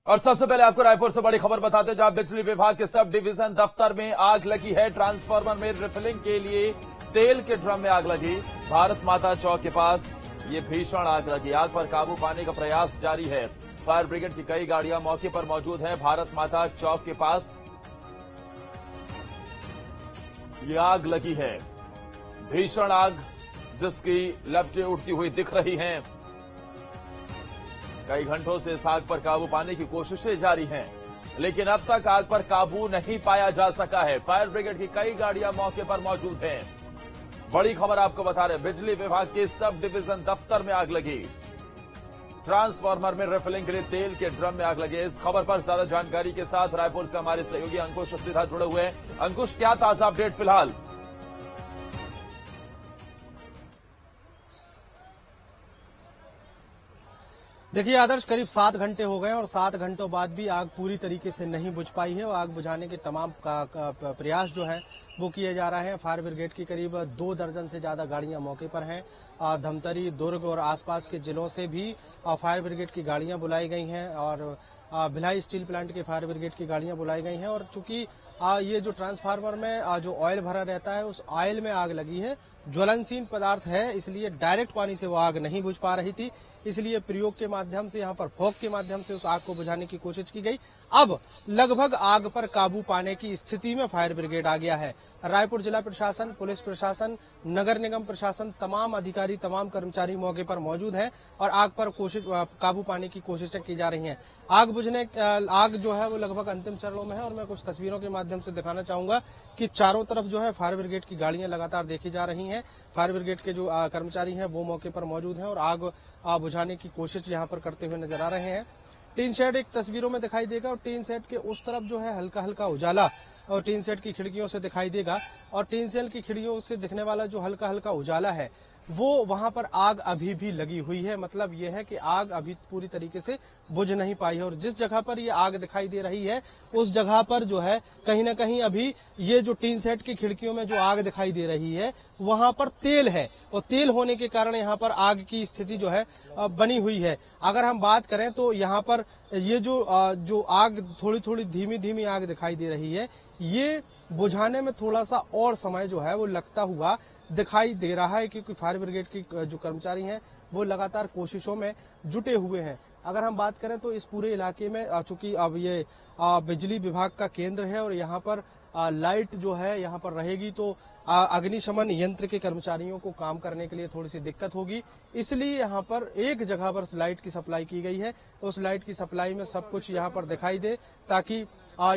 और सबसे पहले आपको रायपुर से बड़ी खबर बताते हैं, जहां बिजली विभाग के सब डिवीजन दफ्तर में आग लगी है। ट्रांसफार्मर में रिफिलिंग के लिए तेल के ड्रम में आग लगी। भारत माता चौक के पास ये भीषण आग लगी। आग पर काबू पाने का प्रयास जारी है। फायर ब्रिगेड की कई गाड़ियां मौके पर मौजूद हैं। भारत माता चौक के पास ये आग लगी है। भीषण आग जिसकी लपटें उठती हुई दिख रही हैं। कई घंटों से इस आग पर काबू पाने की कोशिशें जारी हैं, लेकिन अब तक आग पर काबू नहीं पाया जा सका है। फायर ब्रिगेड की कई गाड़ियां मौके पर मौजूद हैं। बड़ी खबर आपको बता रहे, बिजली विभाग के सब डिवीजन दफ्तर में आग लगी। ट्रांसफार्मर में रिफिलिंग के लिए तेल के ड्रम में आग लगी। इस खबर पर ज्यादा जानकारी के साथ रायपुर से हमारे सहयोगी अंकुश सीधा जुड़े हुए हैं। अंकुश, क्या ताजा अपडेट फिलहाल? देखिए आदर्श, करीब 7 घंटे हो गए और 7 घंटों बाद भी आग पूरी तरीके से नहीं बुझ पाई है और आग बुझाने के तमाम प्रयास जो है वो किए जा रहे हैं। फायर ब्रिगेड की करीब 2 दर्जन से ज्यादा गाड़ियां मौके पर हैं। धमतरी, दुर्ग और आसपास के जिलों से भी फायर ब्रिगेड की गाड़ियां बुलाई गई हैं और भिलाई स्टील प्लांट के फायर ब्रिगेड की गाड़ियां बुलाई गई हैं। और चूंकि ये जो ट्रांसफार्मर में जो ऑयल भरा रहता है, उस ऑयल में आग लगी है, ज्वलनशील पदार्थ है, इसलिए डायरेक्ट पानी से वो आग नहीं बुझ पा रही थी। इसलिए प्रयोग के माध्यम से, यहाँ पर फॉग के माध्यम से उस आग को बुझाने की कोशिश की गई। अब लगभग आग पर काबू पाने की स्थिति में फायर ब्रिगेड आ गया है। रायपुर जिला प्रशासन, पुलिस प्रशासन, नगर निगम प्रशासन, तमाम अधिकारी, तमाम कर्मचारी मौके पर मौजूद हैं और आग पर काबू पाने की कोशिशें की जा रही हैं। आग जो है वो लगभग अंतिम चरणों में है और मैं कुछ तस्वीरों के माध्यम से दिखाना चाहूंगा कि चारों तरफ जो है फायर ब्रिगेड की गाड़ियां लगातार देखी जा रही हैं। फायर ब्रिगेड के जो कर्मचारी हैं वो मौके पर मौजूद हैं और आग बुझाने की कोशिश यहां पर करते हुए नजर आ रहे हैं। टीन शेड एक तस्वीरों में दिखाई देगा और टीन शेड के उस तरफ जो है हल्का हल्का उजाला और टीन शेड की खिड़कियों से दिखाई देगा और टीन शेड की खिड़कियों से दिखने वाला जो हल्का हल्का उजाला है वो वहां पर आग अभी भी लगी हुई है। मतलब यह है कि आग अभी पूरी तरीके से बुझ नहीं पाई है और जिस जगह पर ये आग दिखाई दे रही है उस जगह पर जो है कहीं ना कहीं अभी ये जो टीन सेट की खिड़कियों में जो आग दिखाई दे रही है वहां पर तेल है और तेल होने के कारण यहाँ पर आग की स्थिति जो है बनी हुई है। अगर हम बात करें तो यहाँ पर ये जो आग थोड़ी थोड़ी धीमी धीमी आग दिखाई दे रही है, ये बुझाने में थोड़ा सा और समय जो है वो लगता हुआ दिखाई दे रहा है, क्योंकि फायर ब्रिगेड की जो कर्मचारी हैं वो लगातार कोशिशों में जुटे हुए हैं। अगर हम बात करें तो इस पूरे इलाके में चूंकि अब ये बिजली विभाग का केंद्र है और यहाँ पर लाइट जो है यहाँ पर रहेगी तो अग्निशमन यंत्र के कर्मचारियों को काम करने के लिए थोड़ी सी दिक्कत होगी। इसलिए यहाँ पर एक जगह पर लाइट की सप्लाई की गई है। उस लाइट की सप्लाई में सब कुछ यहाँ पर दिखाई दे ताकि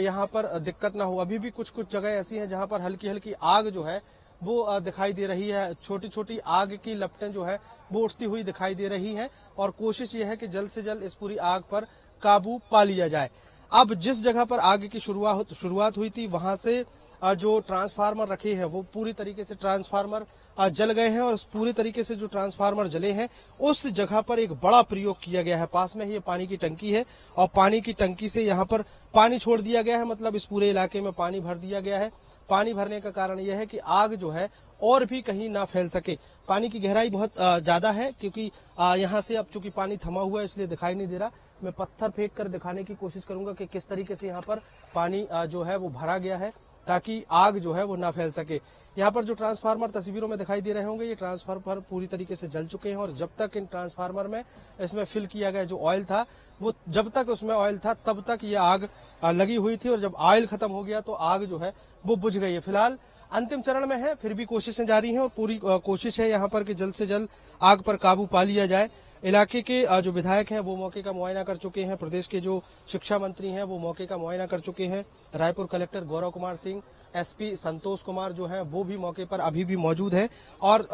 यहाँ पर दिक्कत ना हो। अभी भी कुछ कुछ जगह ऐसी हैं जहाँ पर हल्की हल्की आग जो है वो दिखाई दे रही है। छोटी छोटी आग की लपटें जो है वो उठती हुई दिखाई दे रही हैं और कोशिश ये है कि जल्द से जल्द इस पूरी आग पर काबू पा लिया जाए। अब जिस जगह पर आग की शुरुआत हुई थी वहां से जो ट्रांसफार्मर रखे हैं वो पूरी तरीके से ट्रांसफार्मर जल गए हैं और पूरी तरीके से जो ट्रांसफार्मर जले हैं उस जगह पर एक बड़ा प्रयोग किया गया है। पास में ही पानी की टंकी है और पानी की टंकी से यहाँ पर पानी छोड़ दिया गया है। मतलब इस पूरे इलाके में पानी भर दिया गया है। पानी भरने का कारण यह है कि आग जो है और भी कहीं ना फैल सके। पानी की गहराई बहुत ज्यादा है क्योंकि यहाँ से अब चूंकि पानी थमा हुआ है इसलिए दिखाई नहीं दे रहा। मैं पत्थर फेंक कर दिखाने की कोशिश करूंगा कि किस तरीके से यहाँ पर पानी जो है वो भरा गया है ताकि आग जो है वो ना फैल सके। यहाँ पर जो ट्रांसफार्मर तस्वीरों में दिखाई दे रहे होंगे, ये ट्रांसफार्मर पूरी तरीके से जल चुके हैं और जब तक इन ट्रांसफार्मर में इसमें फिल किया गया जो ऑयल था वो जब तक उसमें ऑयल था तब तक ये आग लगी हुई थी और जब ऑयल खत्म हो गया तो आग जो है वो बुझ गई है। फिलहाल अंतिम चरण में है, फिर भी कोशिशें जारी हैं और पूरी कोशिश है यहाँ पर कि जल्द से जल्द आग पर काबू पा लिया जाए। इलाके के जो विधायक हैं वो मौके का मुआयना कर चुके हैं। प्रदेश के जो शिक्षा मंत्री हैं वो मौके का मुआयना कर चुके हैं। रायपुर कलेक्टर गौरव कुमार सिंह, एसपी संतोष कुमार जो है वो भी मौके पर अभी भी मौजूद हैं और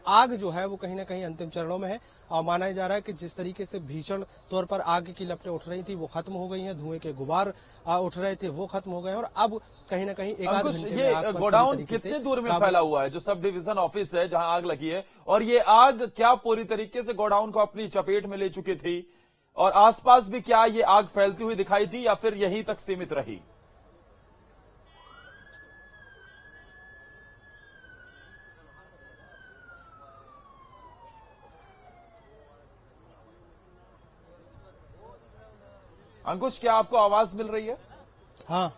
आग जो है वो कहीं ना कहीं अंतिम चरणों में है। माना जा रहा है कि जिस तरीके से भीषण तौर पर आग की लपटें उठ रही थी वो खत्म हो गई हैं, धुएं के गुबार उठ रहे थे वो खत्म हो गए और अब कहीं ना कहीं एक आध घंटे में आग पर गोडाउन कितने दूर में फैला हुआ है जो सब डिवीजन ऑफिस है जहां आग लगी है, और ये आग क्या पूरी तरीके से गोडाउन को अपनी चपेट में ले चुकी थी और आसपास भी क्या ये आग फैलती हुई दिखाई थी या फिर यहीं तक सीमित रही? अंकुश, क्या आपको आवाज मिल रही है? हाँ,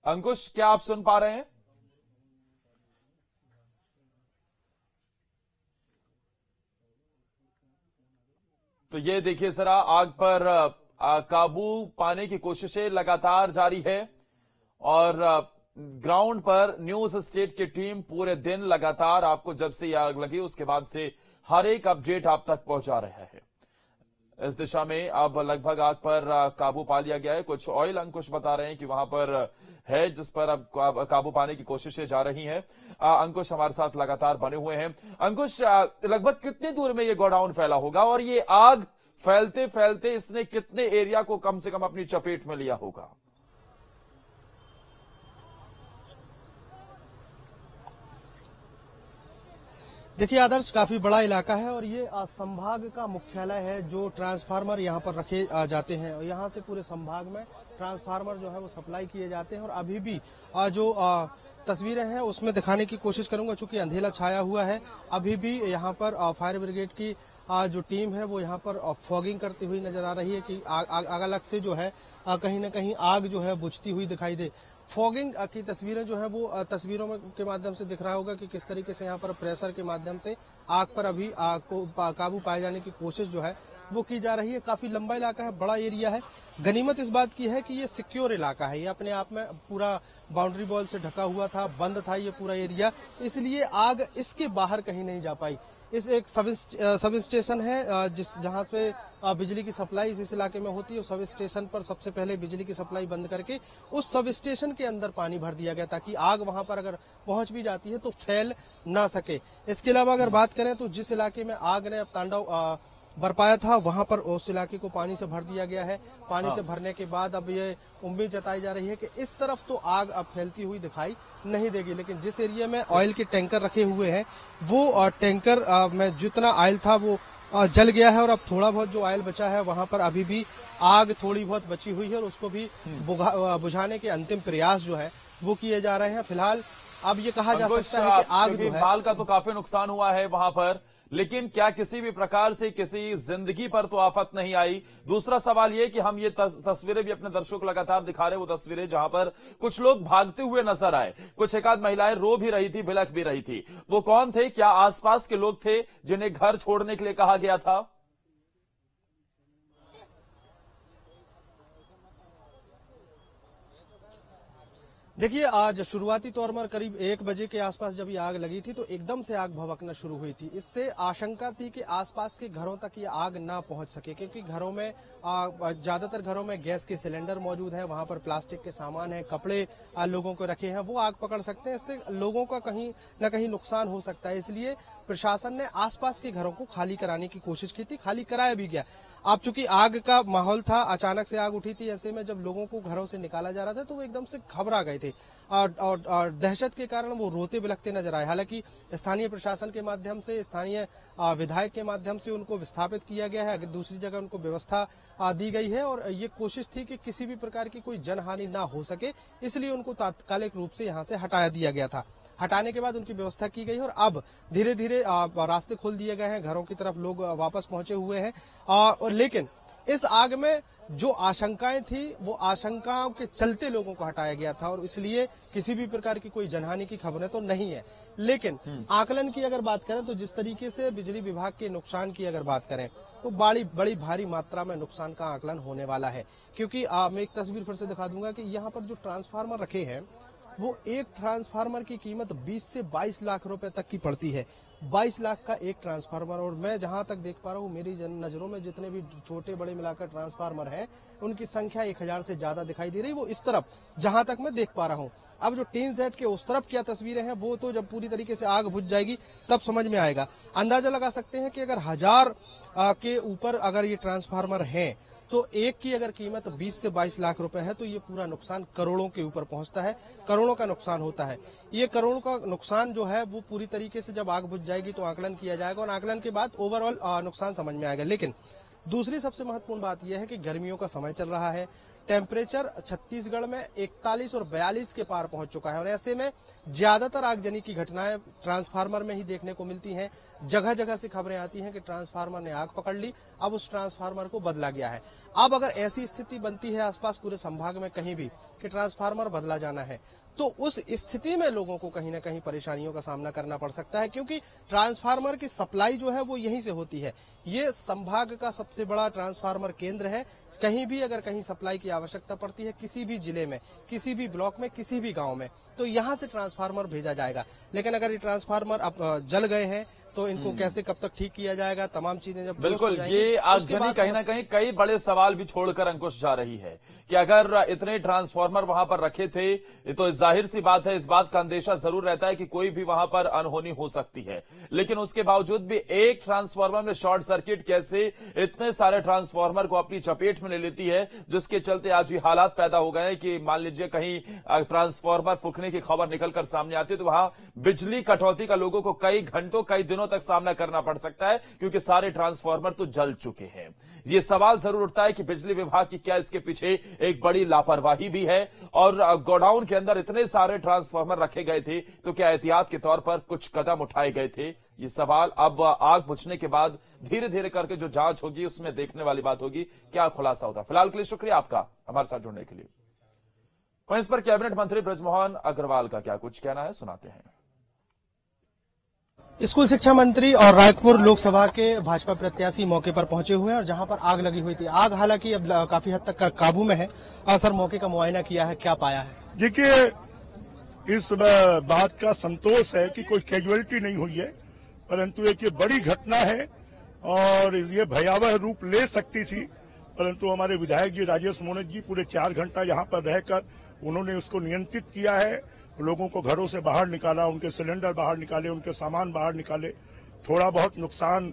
अंकुश, क्या आप सुन पा रहे हैं? तो ये देखिए जरा, आग पर काबू पाने की कोशिशें लगातार जारी है और ग्राउंड पर न्यूज स्टेट की टीम पूरे दिन लगातार आपको जब से ये आग लगी उसके बाद से हर एक अपडेट आप तक पहुंचा रहा है। इस दिशा में अब लगभग आग पर काबू पा लिया गया है। कुछ ऑयल अंकुश बता रहे हैं कि वहां पर है जिस पर अब काबू पाने की कोशिशें जा रही हैं। अंकुश हमारे साथ लगातार बने हुए हैं। अंकुश, लगभग कितनी दूर में ये गोडाउन फैला होगा और ये आग फैलते फैलते इसने कितने एरिया को कम से कम अपनी चपेट में लिया होगा? देखिए आदर्श, काफी बड़ा इलाका है और ये संभाग का मुख्यालय है। जो ट्रांसफार्मर यहाँ पर रखे जाते हैं और यहाँ से पूरे संभाग में ट्रांसफार्मर जो है वो सप्लाई किए जाते हैं। और अभी भी जो तस्वीरें हैं उसमें दिखाने की कोशिश करूंगा, चूंकि अंधेरा छाया हुआ है। अभी भी यहाँ पर फायर ब्रिगेड की जो टीम है वो यहाँ पर फॉगिंग करती हुई नजर आ रही है कि आग अलग से जो है कहीं ना कहीं आग जो है बुझती हुई दिखाई दे। फॉगिंग की तस्वीरें जो है वो तस्वीरों में के माध्यम से दिख रहा होगा कि किस तरीके से यहाँ पर प्रेशर के माध्यम से आग पर अभी आग को काबू पाए जाने की कोशिश जो है वो की जा रही है। काफी लंबा इलाका है, बड़ा एरिया है। गनीमत इस बात की है कि ये सिक्योर इलाका है, ये अपने आप में पूरा बाउंड्री वॉल से ढका हुआ था, बंद था ये पूरा एरिया, इसलिए आग इसके बाहर कहीं नहीं जा पाई। इस एक सब स्टेशन है जहां पे बिजली की सप्लाई इस इलाके में होती है। सब स्टेशन पर सबसे पहले बिजली की सप्लाई बंद करके उस सब स्टेशन के अंदर पानी भर दिया गया ताकि आग वहां पर अगर पहुंच भी जाती है तो फैल ना सके। इसके अलावा अगर बात करें तो जिस इलाके में आग ने अब तांडव बरपाया था वहां पर उस इलाके को पानी से भर दिया गया है। पानी से भरने के बाद अब ये उम्मीद जताई जा रही है कि इस तरफ तो आग अब फैलती हुई दिखाई नहीं देगी, लेकिन जिस एरिया में ऑयल के टैंकर रखे हुए हैं वो टैंकर में जितना ऑयल था वो जल गया है और अब थोड़ा बहुत जो ऑयल बचा है वहां पर अभी भी आग थोड़ी बहुत बची हुई है और उसको भी बुझाने के अंतिम प्रयास जो है वो किए जा रहे हैं। फिलहाल अब ये कहा जा सकता है कि आग जो है, माल का तो काफी नुकसान हुआ है वहां पर, लेकिन क्या किसी भी प्रकार से किसी जिंदगी पर तो आफत नहीं आई? दूसरा सवाल ये कि हम ये तस्वीरें भी अपने दर्शकों को लगातार दिखा रहे हैं, वो तस्वीरें जहां पर कुछ लोग भागते हुए नजर आए, कुछ एक आध महिलाएं रो भी रही थी, बिलख भी रही थी। वो कौन थे? क्या आसपास के लोग थे जिन्हें घर छोड़ने के लिए कहा गया था? देखिए आज शुरुआती तौर पर करीब 1 बजे के आसपास जब ये आग लगी थी तो एकदम से आग भभकना शुरू हुई थी। इससे आशंका थी कि आसपास के घरों तक ये आग ना पहुंच सके, क्योंकि घरों में ज्यादातर घरों में गैस के सिलेंडर मौजूद है, वहां पर प्लास्टिक के सामान है, कपड़े लोगों को रखे हैं, वो आग पकड़ सकते हैं। इससे लोगों का कहीं न कहीं नुकसान हो सकता है। इसलिए प्रशासन ने आसपास के घरों को खाली कराने की कोशिश की थी, खाली कराया भी गया। अब चूंकि आग का माहौल था, अचानक से आग उठी थी, ऐसे में जब लोगों को घरों से निकाला जा रहा था तो वो एकदम से घबरा गए थे और दहशत के कारण वो रोते बिलखते नजर आए। हालांकि स्थानीय प्रशासन के माध्यम से, स्थानीय विधायक के माध्यम से उनको विस्थापित किया गया है, दूसरी जगह उनको व्यवस्था दी गई है और ये कोशिश थी कि किसी भी प्रकार की कोई जनहानि ना हो सके, इसलिए उनको तात्कालिक रूप से यहाँ से हटाया दिया गया था। हटाने के बाद उनकी व्यवस्था की गई और अब धीरे धीरे रास्ते खोल दिए गए हैं, घरों की तरफ लोग वापस पहुंचे हुए हैं। और लेकिन इस आग में जो आशंकाएं थी वो आशंकाओं के चलते लोगों को हटाया गया था और इसलिए किसी भी प्रकार की कोई जनहानि की खबरें तो नहीं है। लेकिन आकलन की अगर बात करें तो जिस तरीके से बिजली विभाग के नुकसान की अगर बात करें तो बड़ी भारी मात्रा में नुकसान का आकलन होने वाला है, क्योंकि मैं एक तस्वीर फिर से दिखा दूंगा कि यहाँ पर जो ट्रांसफार्मर रखे हैं वो एक ट्रांसफार्मर की कीमत 20 से 22 लाख रुपए तक की पड़ती है। 22 लाख का एक ट्रांसफार्मर, और मैं जहां तक देख पा रहा हूं मेरी नजरों में जितने भी छोटे बड़े मिलाकर ट्रांसफार्मर हैं उनकी संख्या 1000 से ज्यादा दिखाई दे रही। वो इस तरफ जहां तक मैं देख पा रहा हूं। अब जो टीन सेट के उस तरफ क्या तस्वीरें हैं वो तो जब पूरी तरीके से आग बुझ जाएगी तब समझ में आएगा। अंदाजा लगा सकते हैं कि अगर 1000 के ऊपर अगर ये ट्रांसफार्मर है तो एक की अगर कीमत 20 से 22 लाख रुपए है तो ये पूरा नुकसान करोड़ों के ऊपर पहुंचता है, करोड़ों का नुकसान होता है। ये करोड़ों का नुकसान जो है वो पूरी तरीके से जब आग बुझ जाएगी तो आकलन किया जाएगा और आकलन के बाद ओवरऑल नुकसान समझ में आएगा। लेकिन दूसरी सबसे महत्वपूर्ण बात यह है कि गर्मियों का समय चल रहा है, टेम्परेचर छत्तीसगढ़ में 41 और 42 के पार पहुंच चुका है और ऐसे में ज्यादातर आगजनी की घटनाएं ट्रांसफार्मर में ही देखने को मिलती हैं। जगह जगह से खबरें आती हैं कि ट्रांसफार्मर ने आग पकड़ ली, अब उस ट्रांसफार्मर को बदला गया है। अब अगर ऐसी स्थिति बनती है आसपास पूरे संभाग में कहीं भी कि ट्रांसफार्मर बदला जाना है, तो उस स्थिति में लोगों को कहीं ना कहीं परेशानियों का सामना करना पड़ सकता है, क्योंकि ट्रांसफार्मर की सप्लाई जो है वो यहीं से होती है। ये संभाग का सबसे बड़ा ट्रांसफार्मर केंद्र है। कहीं भी अगर कहीं सप्लाई की आवश्यकता पड़ती है, किसी भी जिले में, किसी भी ब्लॉक में, किसी भी गांव में, तो यहां से ट्रांसफार्मर भेजा जाएगा। लेकिन अगर ये ट्रांसफार्मर अब जल गए हैं तो इनको कैसे कब तक ठीक किया जाएगा, तमाम चीजें जब बिल्कुल ये आगजनी कहीं ना कहीं कई बड़े सवाल भी छोड़कर अंकुश जा रही है कि अगर इतने ट्रांसफार्मर वहां पर रखे थे तो जाहिर सी बात है, इस बात का अंदेशा जरूर रहता है कि कोई भी वहां पर अनहोनी हो सकती है। लेकिन उसके बावजूद भी एक ट्रांसफार्मर में शॉर्ट सर्किट कैसे इतने सारे ट्रांसफार्मर को अपनी चपेट में ले लेती है, जिसके चलते आज भी हालात पैदा हो गए हैं कि मान लीजिए कहीं ट्रांसफार्मर फूकने की खबर निकलकर सामने आती है तो वहां बिजली कटौती का लोगों को कई घंटों कई दिनों तक सामना करना पड़ सकता है, क्योंकि सारे ट्रांसफार्मर तो जल चुके हैं। ये सवाल जरूर उठता है कि बिजली विभाग की क्या इसके पीछे एक बड़ी लापरवाही भी है, और गोडाउन के अंदर इतने सारे ट्रांसफार्मर रखे गए थे तो क्या एहतियात के तौर पर कुछ कदम उठाए गए थे? ये सवाल अब आग बुझने के बाद धीरे धीरे करके जो जांच होगी उसमें देखने वाली बात होगी, क्या खुलासा होता है। फिलहाल के लिए शुक्रिया आपका हमारे साथ जुड़ने के लिए। वहीं इस पर कैबिनेट मंत्री बृजमोहन अग्रवाल का क्या कुछ कहना है, सुनाते हैं। स्कूल शिक्षा मंत्री और रायपुर लोकसभा के भाजपा प्रत्याशी मौके पर पहुंचे हुए हैं और जहां पर आग लगी हुई थी, आग हालांकि अब काफी हद तक काबू में है। सर, मौके का मुआयना किया है, क्या पाया है? देखिए, इस बात का संतोष है कि कोई कैजुअलिटी नहीं हुई है, परंतु एक ये बड़ी घटना है और ये भयावह रूप ले सकती थी, परंतु हमारे विधायक जी राजेश मोनित जी पूरे 4 घंटा यहाँ पर रहकर उन्होंने उसको नियंत्रित किया है। लोगों को घरों से बाहर निकाला, उनके सिलेंडर बाहर निकाले, उनके सामान बाहर निकाले। थोड़ा बहुत नुकसान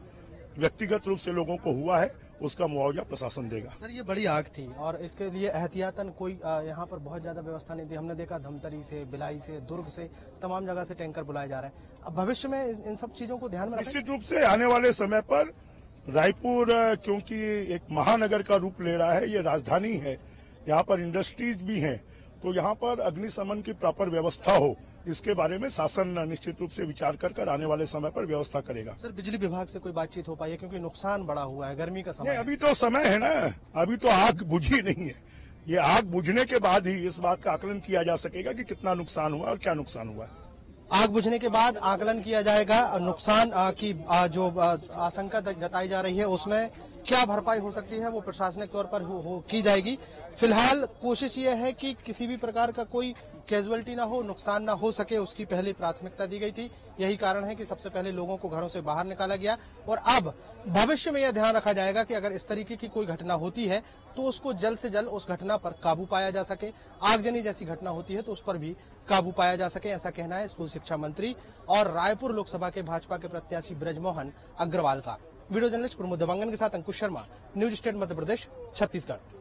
व्यक्तिगत रूप से लोगों को हुआ है, उसका मुआवजा प्रशासन देगा। सर, ये बड़ी आग थी और इसके लिए एहतियातन कोई यहाँ पर बहुत ज्यादा व्यवस्था नहीं थी। हमने देखा धमतरी से, भिलाई से, दुर्ग से, तमाम जगह से टैंकर बुलाए जा रहे हैं। अब भविष्य में इन सब चीजों को ध्यान में रखें। निश्चित रूप से आने वाले समय पर रायपुर क्योंकि एक महानगर का रूप ले रहा है, ये राजधानी है, यहाँ पर इंडस्ट्रीज भी हैं, तो यहाँ पर अग्निशमन की प्रॉपर व्यवस्था हो, इसके बारे में शासन निश्चित रूप से विचार कर आने वाले समय पर व्यवस्था करेगा। सर, बिजली विभाग से कोई बातचीत हो पाई है, क्योंकि नुकसान बड़ा हुआ है, गर्मी का समय है। अभी तो समय है ना, अभी तो आग बुझी नहीं है। ये आग बुझने के बाद ही इस बात का आकलन किया जा सकेगा कि कितना नुकसान हुआ और क्या नुकसान हुआ। आग बुझने के बाद आकलन किया जाएगा, नुकसान की जो आशंका जताई जा रही है उसमें क्या भरपाई हो सकती है वो प्रशासनिक तौर पर की जाएगी। फिलहाल कोशिश ये है कि किसी भी प्रकार का कोई कैजुअलिटी ना हो, नुकसान ना हो सके, उसकी पहले प्राथमिकता दी गई थी। यही कारण है कि सबसे पहले लोगों को घरों से बाहर निकाला गया और अब भविष्य में यह ध्यान रखा जाएगा कि अगर इस तरीके की कोई घटना होती है तो उसको जल्द से जल्द उस घटना पर काबू पाया जा सके। आगजनी जैसी घटना होती है तो उस पर भी काबू पाया जा सके, ऐसा कहना है स्कूल शिक्षा मंत्री और रायपुर लोकसभा के भाजपा के प्रत्याशी बृजमोहन अग्रवाल का। वीडियो जर्नलिस्ट प्रमोद देवांगन के साथ अंकुश शर्मा, न्यूज स्टेट मध्य प्रदेश, छत्तीसगढ़।